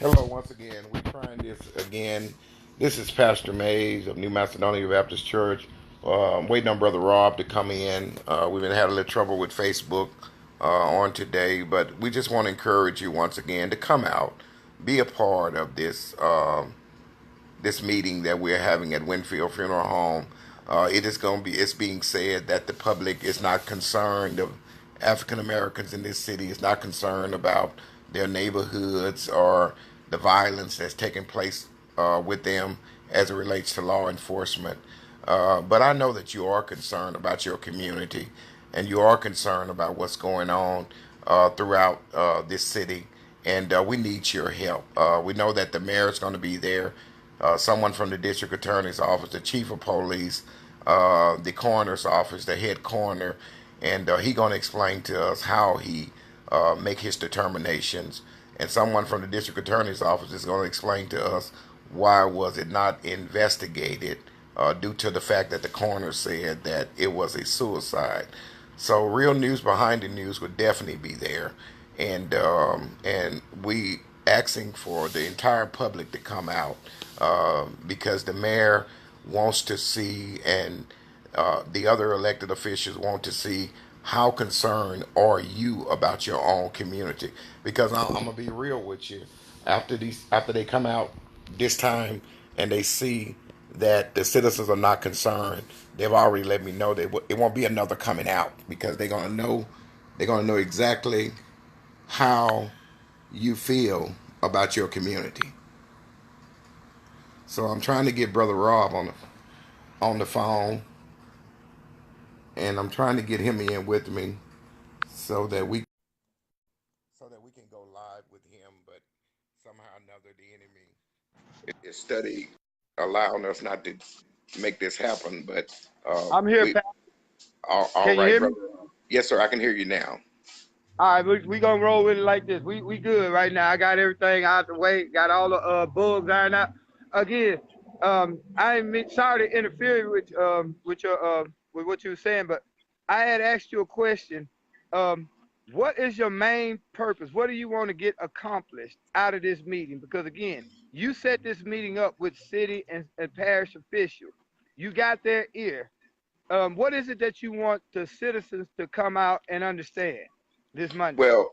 Hello, once again. We're trying this again. This is Pastor Mays of New Macedonia Baptist Church. I'm waiting on Brother Rob to come in. We've been having a little trouble with Facebook on today, but we just want to encourage you once again to come out, be a part of this meeting that we're having at Winfield Funeral Home. It is going to be. It's being said that the public is not concerned of African Americans in this city. Is not concerned about their neighborhoods or the violence that's taking place with them as it relates to law enforcement. But I know that you are concerned about your community, and you are concerned about what's going on throughout this city, and we need your help. We know that the mayor is going to be there, someone from the district attorney's office, the chief of police, the coroner's office, the head coroner, and he going to explain to us how he make his determinations. And someone from the district attorney's office is going to explain to us why was it not investigated due to the fact that the coroner said that it was a suicide. So real news behind the news would definitely be there, and we asking for the entire public to come out because the mayor wants to see, and the other elected officials want to see how concerned are you about your own community. Because I'm gonna be real with you, after they come out this time and they see that the citizens are not concerned, they've already let me know that it won't be another coming out because they're gonna know exactly how you feel about your community. So I'm trying to get Brother Rob on the phone, and I'm trying to get him in with me so that we can go live with him. But somehow or another, the enemy is study allowing us not to make this happen. But I'm here, we Pat. all Can you right, hear me? brother. Yes, sir. I can hear you now. All right, we gonna roll with it like this. We good right now. I got everything out the way. Got all the bugs ironed out. Again, sorry to interfere with your with what you were saying, but I had asked you a question. Um, what is your main purpose? What do you want to get accomplished out of this meeting? Because again, you set this meeting up with city and parish officials. You got their ear. What is it that you want the citizens to come out and understand this Monday? Well,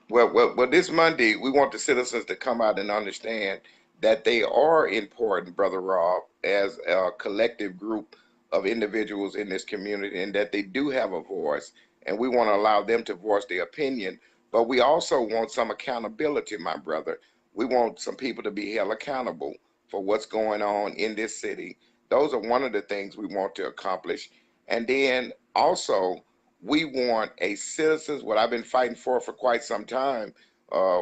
well, this Monday, we want the citizens to come out and understand that they are important, Brother Rob, as a collective group of individuals in this community, and that they do have a voice, and we want to allow them to voice their opinion. But we also want some accountability, my brother. We want some people to be held accountable for what's going on in this city. Those are one of the things we want to accomplish. And then also, we want a citizens, what I've been fighting for quite some time.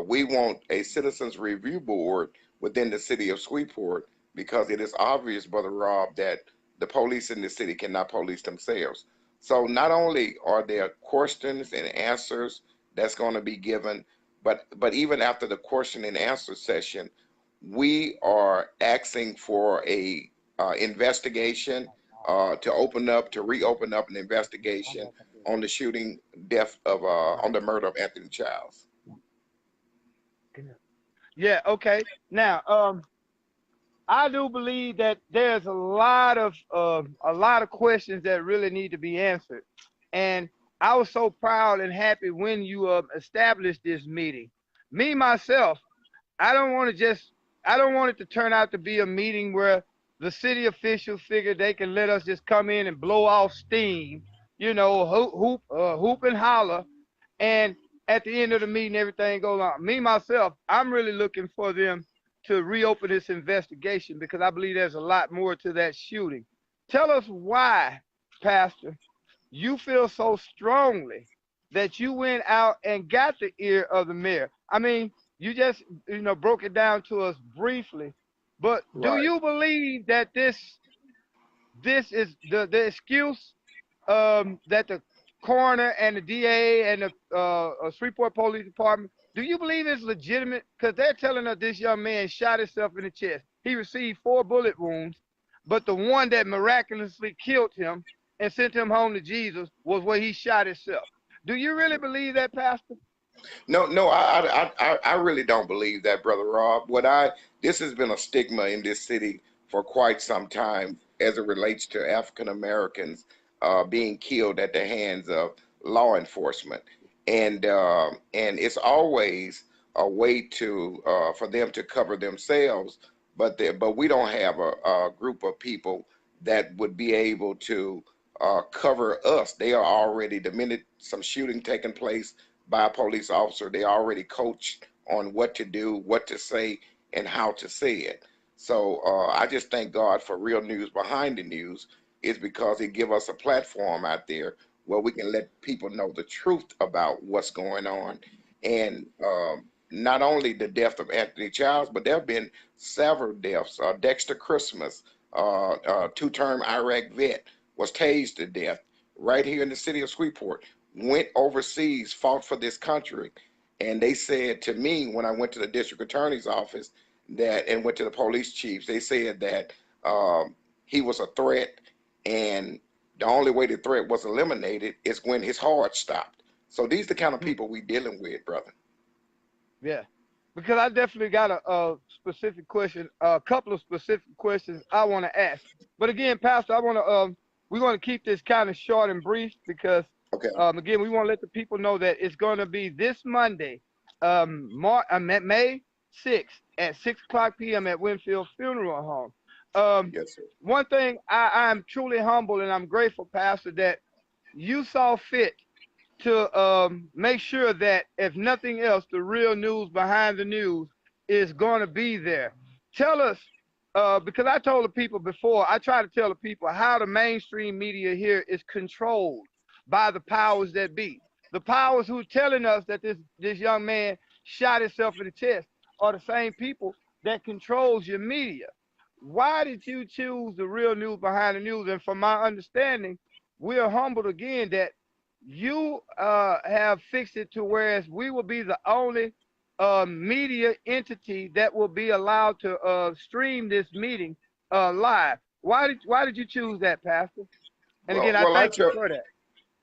We want a citizens review board within the city of Sweetport, because it is obvious, Brother Rob, that the police in the city cannot police themselves. So not only are there questions and answers that's going to be given, but even after the question and answer session, we are asking for a investigation, to reopen up an investigation on the shooting death of on the murder of Anthony Childs. Yeah, okay. Now, I do believe that there's a lot of questions that really need to be answered, and I was so proud and happy when you established this meeting. Me myself, I don't want to just I don't want it to turn out to be a meeting where the city officials figure they can let us just come in and blow off steam, hoop and holler, and at the end of the meeting everything goes on. Me myself, I'm really looking for them to reopen this investigation because I believe there's a lot more to that shooting. Tell us why, Pastor, you feel so strongly that you went out and got the ear of the mayor. I mean, you just broke it down to us briefly, but do Right. you believe that this is the excuse that the coroner and the DA and the Shreveport Police Department, do you believe it's legitimate? Because they're telling us this young man shot himself in the chest. He received 4 bullet wounds, but the one that miraculously killed him and sent him home to Jesus was where he shot himself. Do you really believe that, Pastor? No, no, I really don't believe that, Brother Rob. This has been a stigma in this city for quite some time as it relates to African Americans being killed at the hands of law enforcement, and it's always a way to for them to cover themselves, but we don't have a group of people that would be able to cover us. They are already, the minute some shooting taking place by a police officer, they already coached on what to do, what to say, and how to say it. So I just thank God for Real News Behind the News, is because it give us a platform out there where we can let people know the truth about what's going on. And not only the death of Anthony Childs, but there have been several deaths. Dexter Christmas, two-term Iraq vet, was tased to death right here in the city of Shreveport. Went overseas, fought for this country. And they said to me when I went to the district attorney's office that, and went to the police chiefs, they said that he was a threat, and the only way the threat was eliminated is when his heart stopped. So these are the kind of Hmm. people we dealing with, brother. Yeah, because I definitely got a specific question, a couple of specific questions I want to ask. But again, Pastor, I want to we want to keep this kind of short and brief because Okay. again, we want to let the people know that it's going to be this Monday, May 6th at 6 o'clock p.m. at Winfield Funeral Home. Yes, sir. One thing I'm truly humble and I'm grateful, Pastor, that you saw fit to make sure that if nothing else, the real news behind the news is going to be there. Tell us, because I told the people before, I try to tell the people how the mainstream media here is controlled by the powers that be. The powers who are telling us that this young man shot himself in the chest are the same people that controls your media. Why did you choose the real news behind the news? And from my understanding, we are humbled again that you have fixed it to whereas we will be the only media entity that will be allowed to stream this meeting live. Why did you choose that, Pastor? And Well, again, I well, I thank you chose. for that.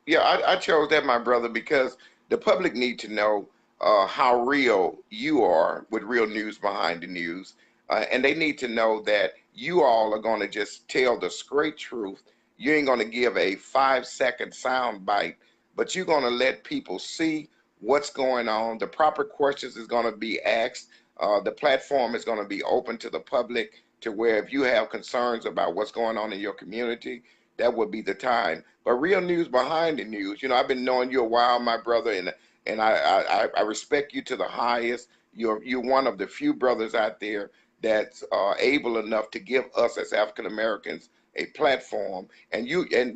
Yeah, I chose that, my brother, because the public need to know how real you are with Real News Behind the News, and they need to know that you all are going to just tell the straight truth. You ain't going to give a 5 second sound bite, but you're going to let people see what's going on. The proper questions is going to be asked. The platform is going to be open to the public, to where if you have concerns about what's going on in your community, that would be the time. But Real News Behind the News, I've been knowing you a while, my brother, and I respect you to the highest. You're one of the few brothers out there that's able enough to give us as African Americans a platform. And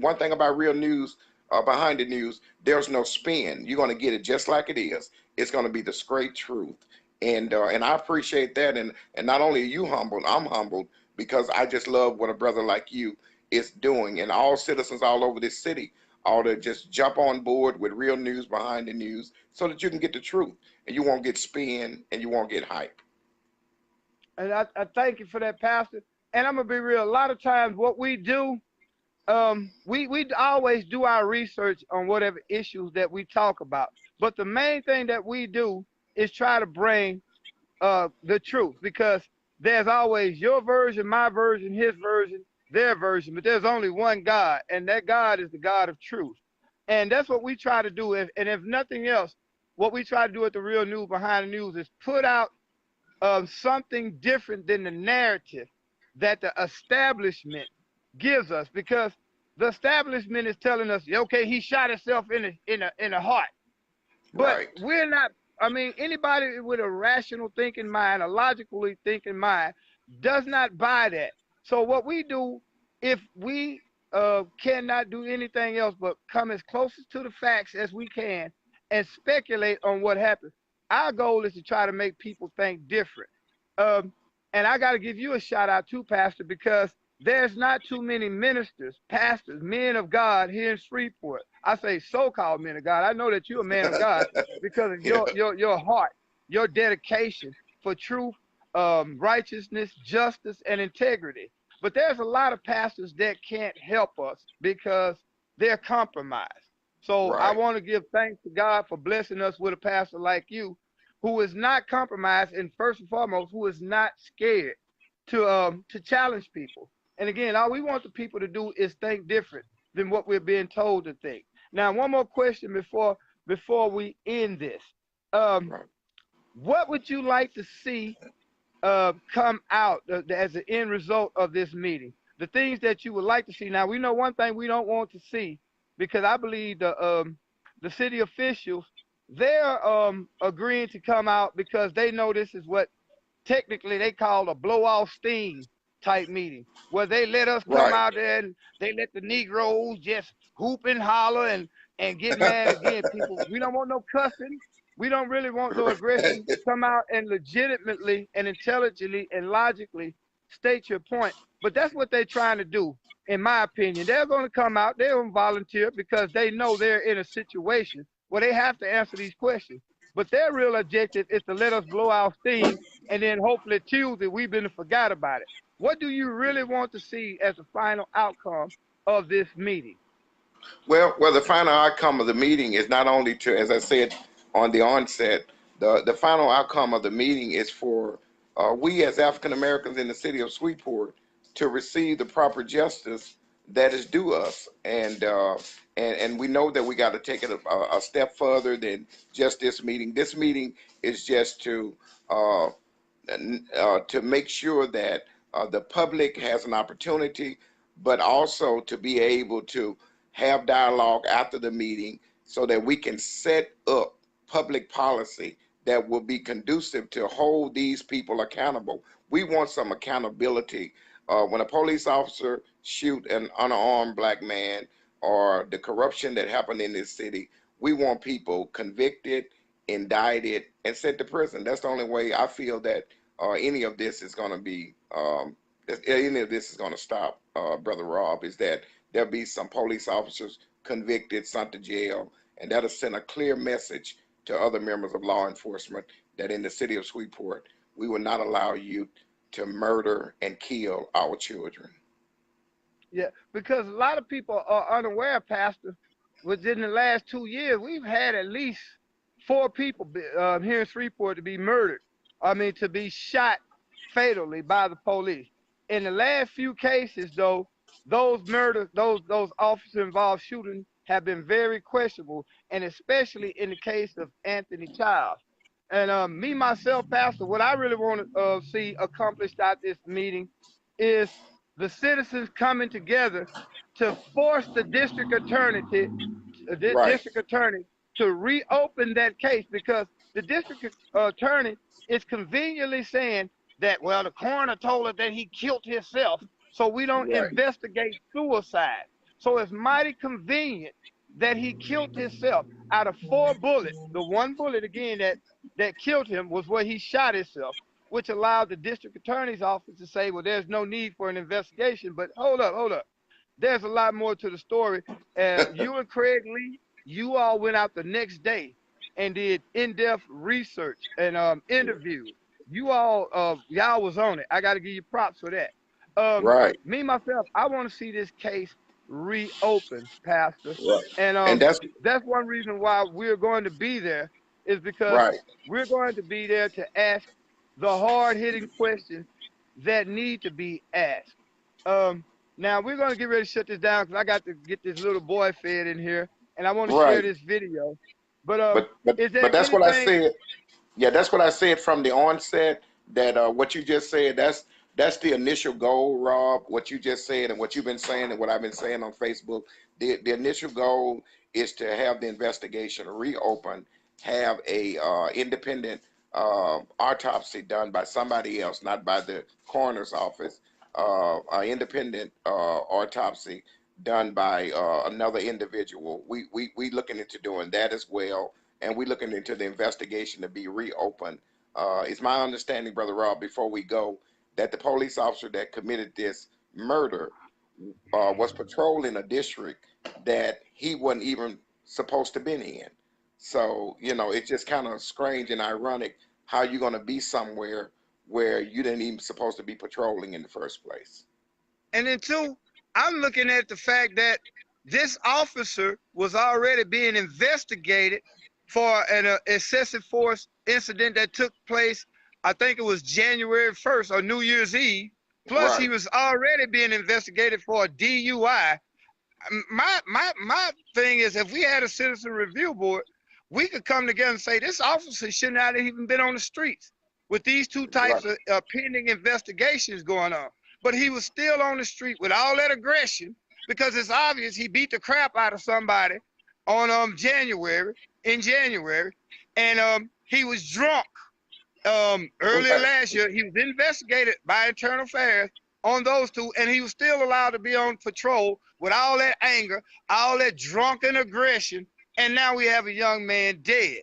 one thing about Real News Behind the News, there's no spin. You're going to get it just like it is. It's going to be the straight truth. And I appreciate that. And not only are you humbled, I'm humbled because I just love what a brother like you is doing. And all citizens all over this city ought to just jump on board with Real News Behind the News so that you can get the truth and you won't get spin and you won't get hype. And I thank you for that, Pastor. And I'm gonna be real. A lot of times, what we do, we always do our research on whatever issues that we talk about. But the main thing that we do is try to bring the truth because there's always your version, my version, his version, their version, but there's only one God, and that God is the God of truth. And that's what we try to do. And if nothing else, what we try to do at the Real News Behind the News is put out something different than the narrative that the establishment gives us because the establishment is telling us, okay, he shot himself in the heart. But Right. we're not, I mean, anybody with a rational thinking mind, a logically thinking mind, does not buy that. So what we do, if we cannot do anything else but come as closest to the facts as we can and speculate on what happened, our goal is to try to make people think different. Um, and I got to give you a shout out too, Pastor, because there's not too many ministers, pastors, men of God here in Shreveport. I say so-called men of God. I know that you're a man of God because of Yeah. your heart, your dedication for truth, righteousness, justice, and integrity. But there's a lot of pastors that can't help us because they're compromised. So I Right. want to give thanks to God for blessing us with a pastor like you, who is not compromised, and first and foremost, who is not scared to challenge people. And again, all we want the people to do is think different than what we're being told to think. Now, one more question before we end this. Um, Right. what would you like to see come out as an end result of this meeting? The things that you would like to see. Now, we know one thing we don't want to see, because I believe the city officials, they're agreeing to come out because they know this is what technically they call a blow off steam type meeting, where they let us come Right. out there and they let the Negroes just hoop and holler and get mad. Again, people, we don't want no cussing. We don't really want no aggression. Come out and legitimately and intelligently and logically state your point. But that's what they're trying to do, in my opinion. They're going to come out, they're going to volunteer because they know they're in a situation where they have to answer these questions. But their real objective is to let us blow our steam, and then hopefully Tuesday we've been forgot about it. What do you really want to see as the final outcome of this meeting? Well, the final outcome of the meeting is not only to, as I said on the onset, the final outcome of the meeting is for we as African Americans in the city of Sweetport to receive the proper justice that is due us, and we know that we got to take it a step further than just this meeting. This meeting is just uh, to make sure that the public has an opportunity, but also to be able to have dialogue after the meeting so that we can set up public policy that will be conducive to hold these people accountable. We want some accountability. When a police officer shoot an unarmed black man, or the corruption that happened in this city, we want people convicted, indicted, and sent to prison. That's the only way I feel that any of this is going to be any of this is going to stop, Brother Rob, is that there'll be some police officers convicted, sent to jail, and that'll send a clear message to other members of law enforcement that in the city of Sweetport, we will not allow you to murder and kill our children. Yeah, because a lot of people are unaware, Pastor. Within the last 2 years, we've had at least four people here in Shreveport to be murdered. I mean, to be shot fatally by the police. In the last few cases, though, those murders, those officer involved shootings have been very questionable, and especially in the case of Anthony Childs. And me myself, Pastor, what I really want to see accomplished at this meeting is the citizens coming together to force the Right, district attorney to reopen that case, because the district attorney is conveniently saying that, well, the coroner told us that he killed himself, so we don't right, investigate suicide. So it's mighty convenient that he killed himself. Out of four bullets, the one bullet again that killed him was where he shot himself, which allowed the district attorney's office to say, well, there's no need for an investigation. But hold up. There's a lot more to the story. You and Craig Lee, you all went out the next day and did in-depth research and interviews. You all, y'all was on it. I got to give you props for that. right, Me myself, I want to see this case reopened, Pastor, right. and And that's one reason why we're going to be there, is because right, we're going to be there to ask the hard-hitting questions that need to be asked. Um, Now we're going to get ready to shut this down because I got to get this little boy fed in here, and I want to share right. this video. But is But there that's what I anything? said. Yeah, that's what I said from the onset. That what you just said, that's the initial goal, Rob. What you just said and what you've been saying and what I've been saying on Facebook. The initial goal is to have the investigation reopened, have a independent autopsy done by somebody else, not by the coroner's office. An independent autopsy done by another individual. We looking into doing that as well, and we looking into the investigation to be reopened. It's my understanding, Brother Rob, before we go, that the police officer that committed this murder was patrolling a district that he wasn't even supposed to been in. So, it's just kind of strange and ironic how you're going to be somewhere where you didn't even supposed to be patrolling in the first place. And then two, I'm looking at the fact that this officer was already being investigated for an excessive force incident that took place, I think it was January 1st or New Year's Eve. Plus, he Right. was already being investigated for a DUI. My thing is, if we had a citizen review board, we could come together and say this officer should not have even been on the streets with these two Right. types of pending investigations going on. But he was still on the street with all that aggression because it's obvious he beat the crap out of somebody on January in January, and he was drunk earlier Right. last year. He was investigated by Internal Affairs on those two, and he was still allowed to be on patrol with all that anger, all that drunken aggression, and now we have a young man dead.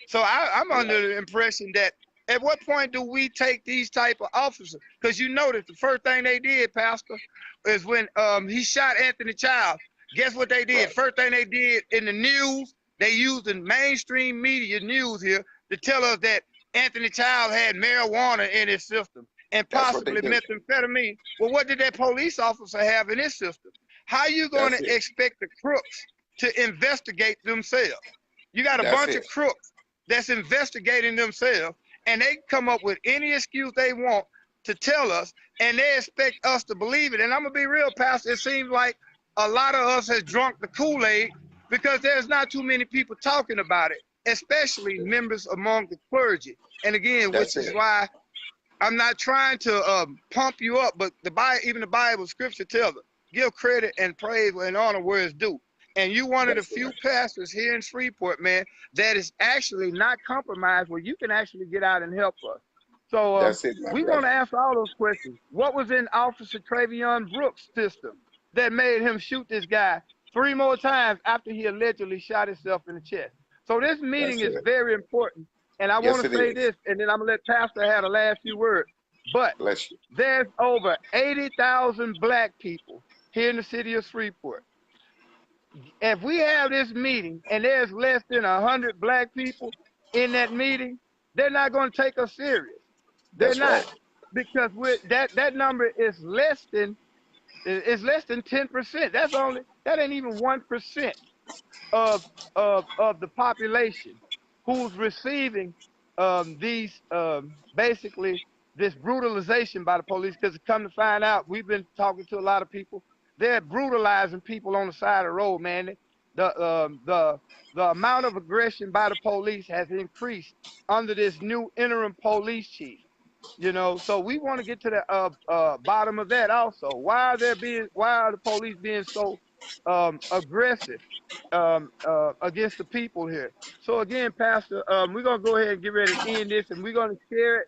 So I'm under the impression that at what point do we take these type of officers? Because you notice the first thing they did, Pastor, is when he shot Anthony Childs. Guess what they did? Right. First thing they did in the news, they used the mainstream media news here to tell us that Anthony Childs had marijuana in his system and That's what they possibly do. methamphetamine. Well, what did that police officer have in his system? How are you going That's to it. expect the crooks to investigate themselves? You got a That's bunch it. of crooks that's investigating themselves, and they come up with any excuse they want to tell us, and they expect us to believe it. And I'm gonna be real, Pastor. It seems like a lot of us has drunk the Kool-Aid because there's not too many people talking about it, especially members among the clergy. And again, That's which is it. why I'm not trying to pump you up, but even the Bible scripture tells us, give credit and praise and honor where it's due. And you one of the That's few it. pastors here in Shreveport, man, that is actually not compromised where you can actually get out and help us. So That's it, my we want brother. to answer all those questions. What was in Officer Travion Brooks' system that made him shoot this guy 3 more times after he allegedly shot himself in the chest? So this meeting That's is it. very important. And I want Yes, to it say is. this, and then I'm going to let Pastor have the last few words. But Bless you. there's over 80,000 black people here in the city of Shreveport. If we have this meeting and there's less than 100 black people in that meeting, they're not going to take us serious. They're That's not, right. because that number is less than 10%. That ain't even 1% of the population who's receiving these basically this brutalization by the police. Because come to find out, we've been talking to a lot of people. They're brutalizing people on the side of the road, man. The amount of aggression by the police has increased under this new interim police chief. So we want to get to the bottom of that also. Why are the police being so aggressive against the people here? So again, Pastor, we're gonna go ahead and get ready to end this, and we're gonna share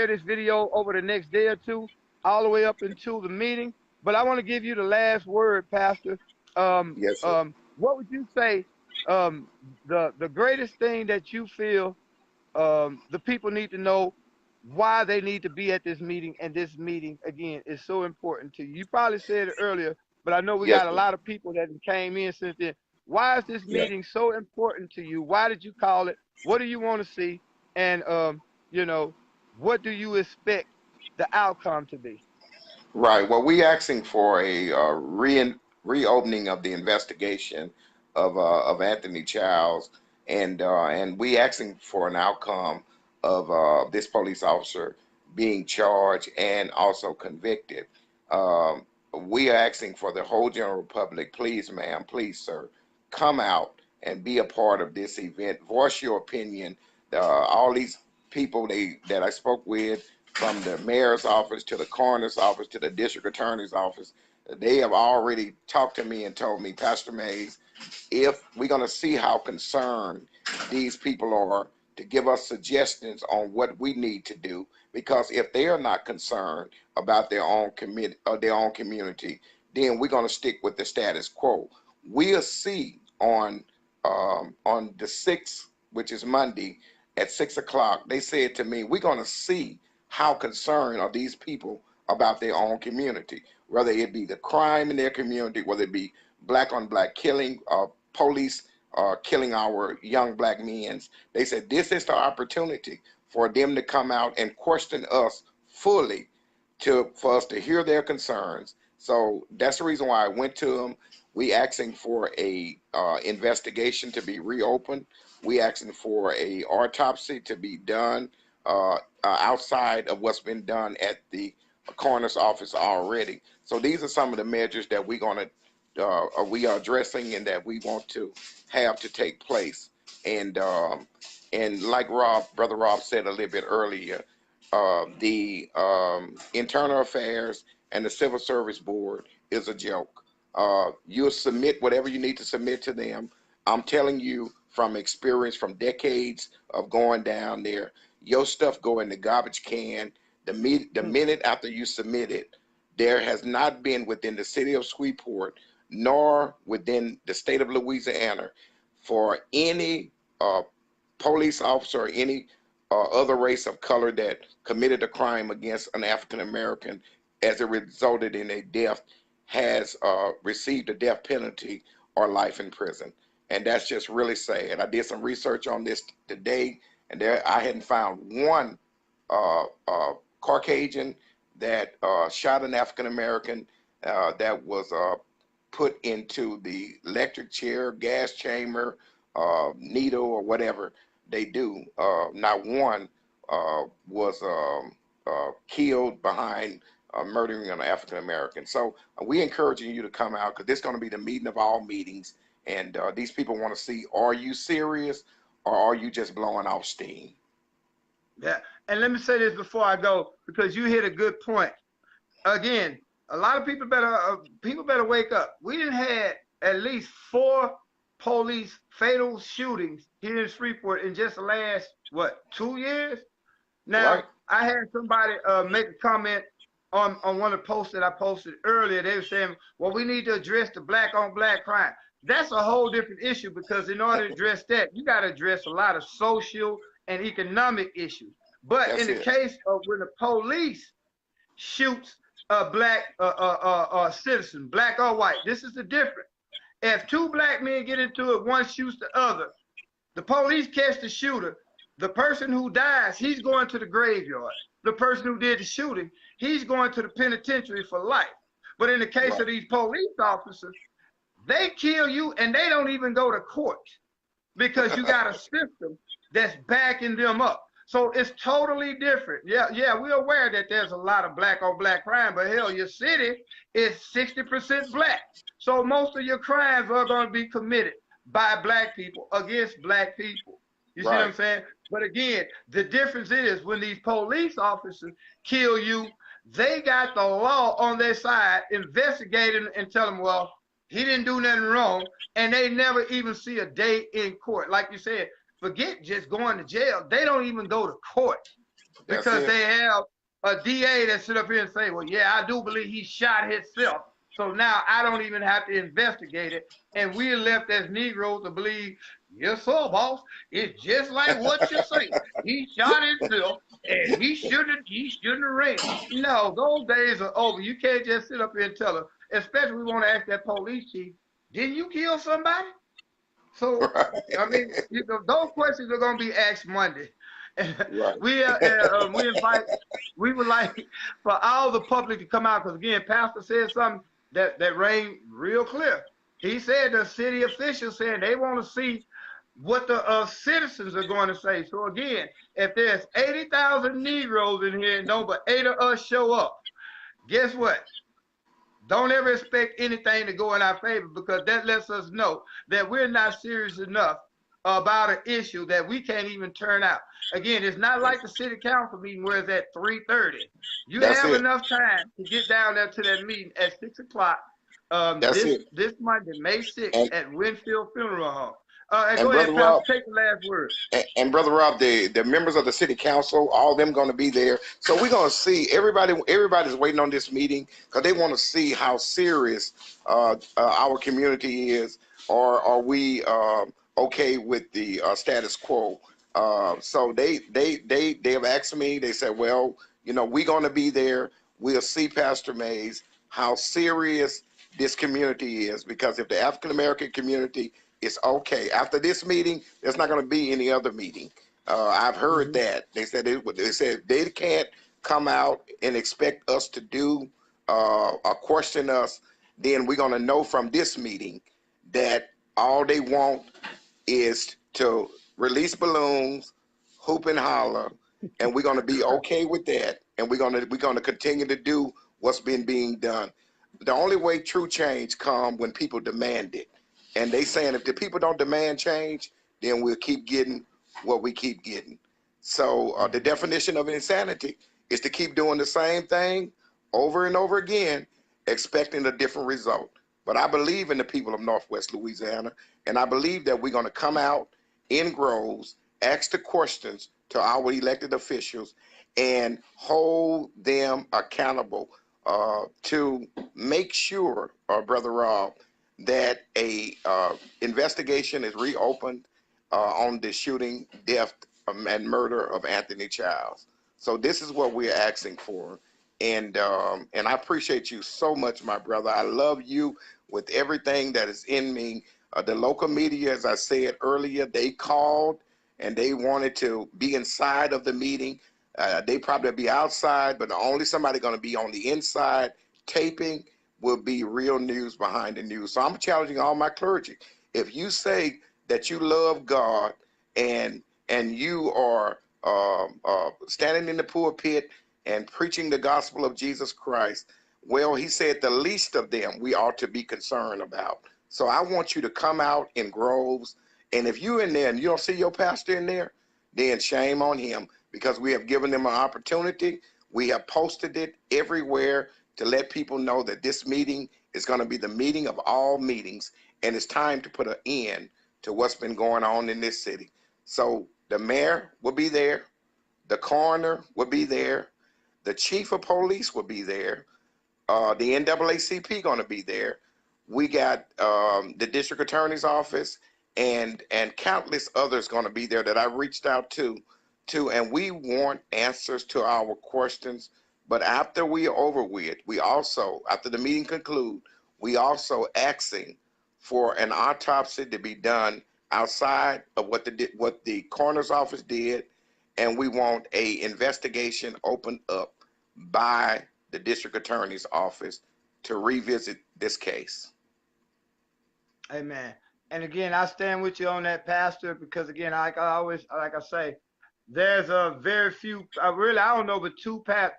this video over the next day or two, all the way up until the meeting. But I want to give you the last word, Pastor. Yes, sir. What would you say the greatest thing that you feel the people need to know why they need to be at this meeting, and this meeting again is so important to you. You probably said it earlier, but I know we Yes, got a sir. lot of people that came in since then. Why is this Yeah. meeting so important to you? Why did you call it? What do you want to see? And you know, what do you expect the outcome to be? Right. Well, we asking for a reopening of the investigation of Anthony Childs, and we asking for an outcome of this police officer being charged and also convicted. Um, we are asking for the whole general public, please, ma'am, please, sir, come out and be a part of this event. Voice your opinion. All these people that I spoke with, from the mayor's office to the coroner's office to the district attorney's office, they have already talked to me and told me, Pastor Mays, if we're going to see how concerned these people are, to give us suggestions on what we need to do, because if they are not concerned about their own community or their own community, then we're going to stick with the status quo. We'll see on the 6th, which is Monday at 6 o'clock. They said to me, we're going to see how concerned are these people about their own community, whether it be the crime in their community, whether it be black on black killing, police killing our young black men. They said this is the opportunity for them to come out and question us fully, for us to hear their concerns. So that's the reason why I went to them. We asking for a investigation to be reopened. We asking for a autopsy to be done outside of what's been done at the coroner's office already. So these are some of the measures that we are addressing and that we want to have to take place. And like Brother Rob said a little bit earlier, the Internal Affairs and the Civil Service Board is a joke. You'll submit whatever you need to submit to them. I'm telling you from experience, from decades of going down there, your stuff go in the garbage can. The minute after you submit it, there has not been within the city of Shreveport nor within the state of Louisiana for any police officer or any other race of color that committed a crime against an African American as it resulted in a death has received a death penalty or life in prison. And that's just really sad. I did some research on this today, and there I hadn't found one Caucasian that shot an African American that was put into the electric chair, gas chamber, needle, or whatever they do. Not one was killed behind murdering an African American. So we encouraging you to come out, because this is going to be the meeting of all meetings. And these people want to see, are you serious or are you just blowing off steam? Yeah. And let me say this before I go, because you hit a good point. Again, a lot of people better wake up. We done had at least 4 police fatal shootings here in Shreveport in just the last, what, 2 years? Now, Right. I had somebody make a comment on one of the posts that I posted earlier. They were saying, well, we need to address the black on black crime. That's a whole different issue, because in order to address that, you got to address a lot of social and economic issues. But That's in the it. case of when the police shoots a black citizen, black or white, this is the difference. If 2 black men get into it, one shoots the other, the police catch the shooter. The person who dies, he's going to the graveyard. The person who did the shooting, he's going to the penitentiary for life. But in the case of these police officers, they kill you and they don't even go to court, because you got a system that's backing them up. So it's totally different. Yeah, we're aware that there's a lot of black on black crime, but hell, your city is 60% black. So most of your crimes are going to be committed by black people against black people. You see what I'm saying? But again, the difference is when these police officers kill you, they got the law on their side, investigating and tell them, well, he didn't do nothing wrong, and they never even see a day in court. Like you said, forget just going to jail. They don't even go to court, because they have a DA that sit up here and say, well, yeah, I do believe he shot himself. So now I don't even have to investigate it. And we're left as Negroes to believe, yes, sir, boss. It's just like what you say. He shot himself and he shouldn't have ran. No, those days are over. You can't just sit up here and tell her, especially we want to ask that police chief, didn't you kill somebody? So, I mean, those questions are going to be asked Monday. We would like for all the public to come out, because again, Pastor said something that rang real clear. He said the city officials said they want to see what the citizens are going to say. So again, if there's 80,000 Negroes in here and no but 8 of us show up, guess what? Don't ever expect anything to go in our favor, because that lets us know that we're not serious enough about an issue that we can't even turn out. Again, it's not like the city council meeting where it's at 3:30. You have enough time to get down there to that meeting at 6 o'clock this Monday, May 6th, at Winfield Funeral Home. And go ahead, Pastor, take the last word. And Brother Rob, the members of the city council, all of them going to be there. So we're going to see everybody's waiting on this meeting, because they want to see how serious our community is, or are we okay with the status quo. So they have asked me, they said, well, we're going to be there. We'll see, Pastor Mays, how serious this community is, because if the African-American community is okay, after this meeting, there's not going to be any other meeting. I've heard that. They said they can't come out and expect us to do or question us. then we're going to know from this meeting that all they want is to release balloons, hoop and holler, and we're going to be okay with that. And we're going to continue to do what's been being done. The only way true change comes when people demand it. And they saying if the people don't demand change, then we'll keep getting what we keep getting. So the definition of insanity is to keep doing the same thing over and over again, expecting a different result. But I believe in the people of Northwest Louisiana, and I believe that we're going to come out in groves, ask the questions to our elected officials, and hold them accountable to make sure, Brother Rob, that a investigation is reopened on the shooting, death, and murder of Anthony Childs. So this is what we're asking for. And I appreciate you so much, my brother. I love you with everything that is in me. The local media, as I said earlier, they called and they wanted to be inside of the meeting. They probably be outside, but only somebody going to be on the inside taping will be real news behind the news. So I'm challenging all my clergy. If you say that you love God and you are standing in the pulpit and preaching the gospel of Jesus Christ, well, he said the least of them we ought to be concerned about. So I want you to come out in groves. And if you're in there and you don't see your pastor in there, then shame on him, because we have given them an opportunity. We have posted it everywhere to let people know that this meeting is going to be the meeting of all meetings, and it's time to put an end to what's been going on in this city. So the mayor will be there, the coroner will be there, the chief of police will be there, the NAACP going to be there. We got the district attorney's office and countless others going to be there that I reached out to, and we want answers to our questions. But after we are over with, we also, after the meeting conclude, we also asking for an autopsy to be done outside of what the coroner's office did, and we want a investigation opened up by the district attorney's office to revisit this case. Amen. And again, I stand with you on that, Pastor, because again, like I say, there's a very few. I don't know, but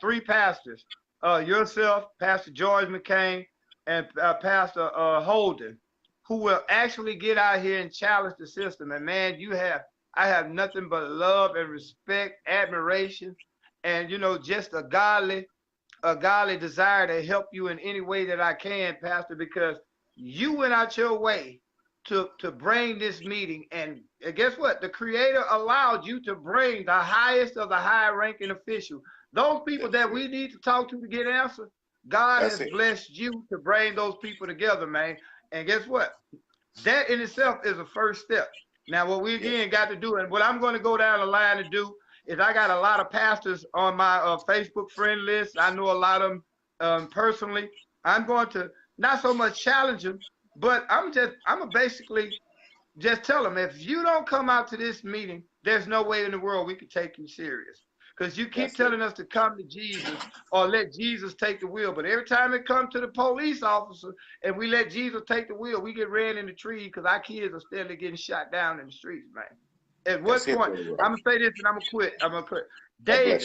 three pastors, yourself, Pastor George McCain, and Pastor Holden, who will actually get out here and challenge the system. And man, I have nothing but love and respect, admiration, and just a godly desire to help you in any way that I can, Pastor, because you went out your way to bring this meeting. And guess what? The Creator allowed you to bring the highest of the high-ranking officials. Those people that we need to talk to get answers, God has blessed you to bring those people together, man. And guess what? That in itself is a first step. Now, what we again got to do, and what I'm going to go down the line to do, is I got a lot of pastors on my Facebook friend list. I know a lot of them personally. I'm going to not so much challenge them, but I'm gonna basically just tell them, if you don't come out to this meeting, there's no way in the world we can take you serious. Because you keep telling us to come to Jesus or let Jesus take the wheel. But every time it comes to the police officer and we let Jesus take the wheel, we get ran in the tree because our kids are steadily getting shot down in the streets, man. At what point, I'm going to say this and I'm going to quit. David,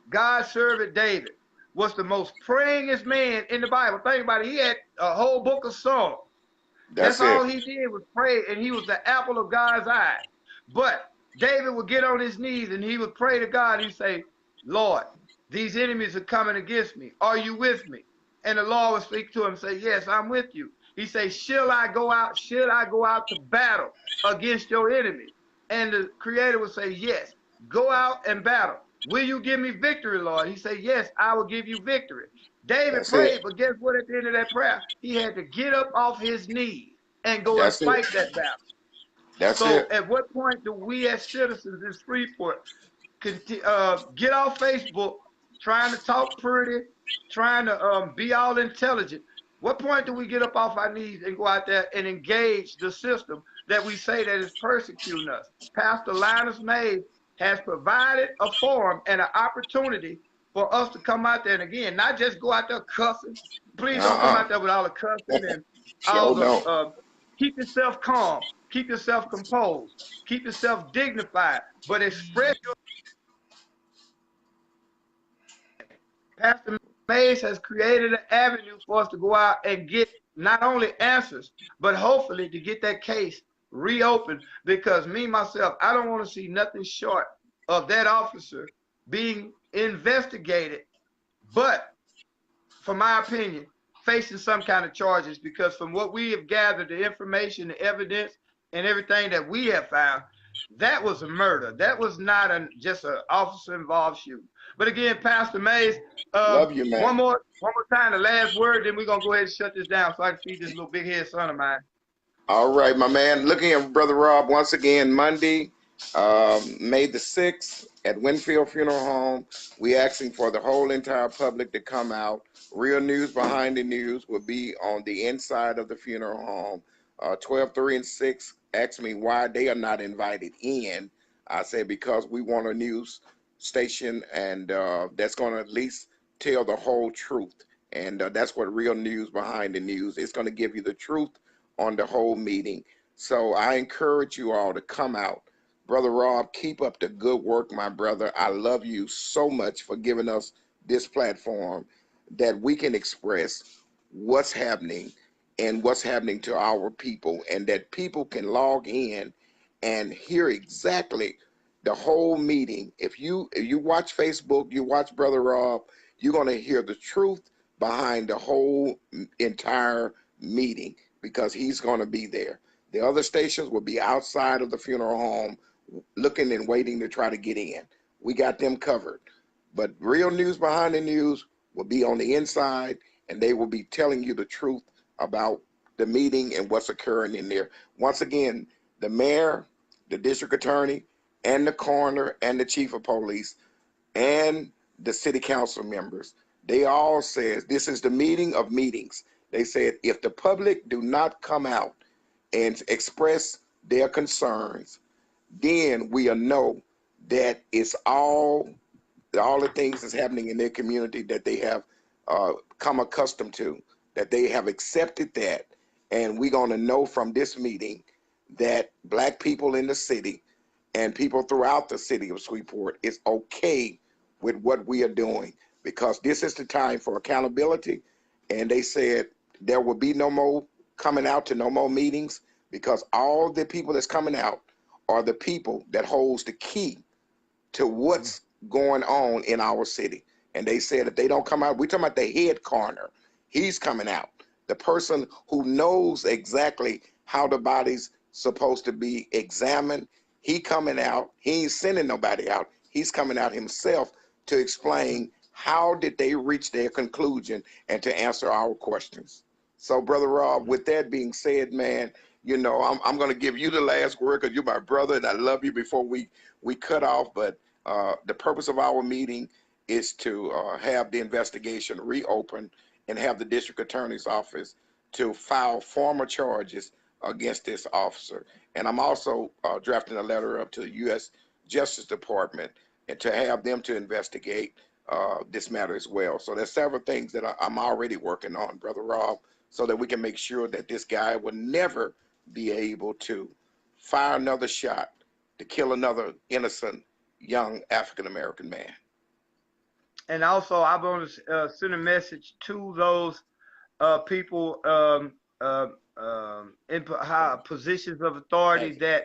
God's servant David, was the most prayingest man in the Bible. Think about it. He had a whole book of Psalms. That's all he did was pray, and he was the apple of God's eye. But David would get on his knees and he would pray to God. He'd say, Lord, these enemies are coming against me. Are you with me? And the Lord would speak to him and say, yes, I'm with you. He say, should I go out to battle against your enemies? And the Creator would say, yes, go out and battle. Will you give me victory, Lord? He said, yes, I will give you victory. David prayed, but guess what? At the end of that prayer, he had to get up off his knees and go and fight that battle. So at what point do we as citizens in Freeport get off Facebook trying to talk pretty, trying to be all intelligent? What point do we get up off our knees and go out there and engage the system that we say that is persecuting us? Pastor Lynas Mays has provided a forum and an opportunity for us to come out there and again, not just go out there cussing. Please don't come Uh-uh. out there with all the cussing and all Sure the. don't. Keep yourself calm. Keep yourself composed. Keep yourself dignified. But express your. Pastor Mays has created an avenue for us to go out and get not only answers, but hopefully to get that case reopened. Because me, myself, I don't want to see nothing short of that officer being investigated, but from my opinion, facing some kind of charges. Because from what we have gathered, the information, the evidence, and everything that we have found, that was a murder. That was not just an officer involved shooting. But again, Pastor Mays, Love you, man. one more time, the last word, then we're gonna go ahead and shut this down so I can feed this little big head son of mine. All right, my man. Looking at Brother Rob once again, Monday, May the 6th at Winfield Funeral Home. We asking for the whole entire public to come out. Real news behind the news will be on the inside of the funeral home. 12, 3, and 6 asked me why they are not invited in. I said because we want a news station and that's going to at least tell the whole truth. And that's what real news behind the news. It's going to give you the truth on the whole meeting. So I encourage you all to come out. Brother Rob, keep up the good work, my brother. I love you so much for giving us this platform that we can express what's happening and what's happening to our people, and that people can log in and hear exactly the whole meeting. If you watch Facebook, you watch Brother Rob, you're going to hear the truth behind the whole entire meeting, because he's going to be there. The other stations will be outside of the funeral home looking and waiting to try to get in. We got them covered. But real news behind the news will be on the inside, and they will be telling you the truth about the meeting and what's occurring in there. Once again, the mayor, the district attorney, and the coroner, and the chief of police, and the city council members, they all said this is the meeting of meetings. They said if the public do not come out and express their concerns, then we'll know that it's all the things that's happening in their community that they have come accustomed to, that they have accepted that. And we're going to know from this meeting that Black people in the city and people throughout the city of Shreveport is okay with what we are doing, because this is the time for accountability. And they said there will be no more coming out to no more meetings, because all the people that's coming out are the people that holds the key to what's going on in our city. And they said if they don't come out, we're talking about the head coroner. He's coming out. The person who knows exactly how the body's supposed to be examined, he coming out. He ain't sending nobody out. He's coming out himself to explain how did they reach their conclusion and to answer our questions. So, Brother Rob, with that being said, man, you know, I'm going to give you the last word because you're my brother and I love you before we cut off. But the purpose of our meeting is to have the investigation reopened and have the district attorney's office to file formal charges against this officer. And I'm also drafting a letter up to the U.S. Justice Department and to have them to investigate this matter as well. So there's several things that I'm already working on, Brother Rob, so that we can make sure that this guy will never be able to fire another shot to kill another innocent young African-American man. And also, I want to send a message to those people in positions of authority that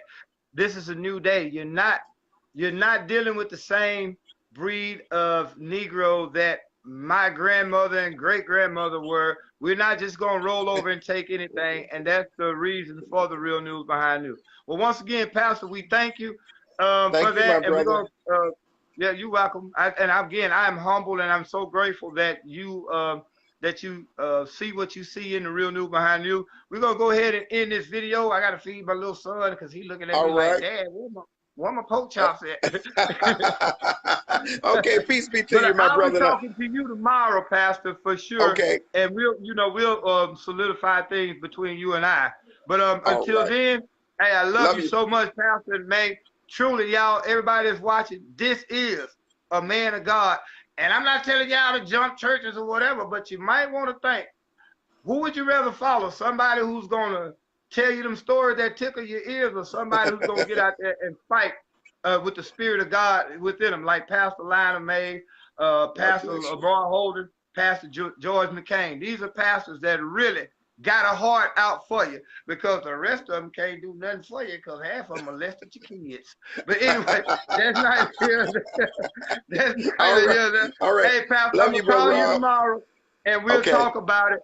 this is a new day. You're not dealing with the same breed of Negro that my grandmother and great grandmother were. We're not just going to roll over and take anything, and that's the reason for the real news behind news. Well, once again, Pastor, we thank you for that, and we're going to. Yeah, you're welcome. Again, I am humbled and I'm so grateful that you see what you see in the real news behind you. We're gonna go ahead and end this video. I gotta feed my little son because he's looking at me like, Dad, where my pork chops at? Okay, peace be to you, my brother. I'll be talking to you tomorrow, Pastor, for sure. Okay. And we'll solidify things between you and I. But until then, hey, I love you so much, Pastor. Man, truly, y'all, everybody that's watching, this is a man of God. And I'm not telling y'all to jump churches or whatever, but you might want to think, who would you rather follow? Somebody who's going to tell you them stories that tickle your ears, or somebody who's going to get out there and fight with the Spirit of God within them, like Pastor Lionel May, Pastor Roy Holden, Pastor George McCain. These are pastors that really got a heart out for you, because the rest of them can't do nothing for you because half of them molested your kids. But anyway, that's not here. That's not here. All right. Hey, Pastor, Love I'm you, going to call Brother you Rob. tomorrow, and we'll Okay. talk about it.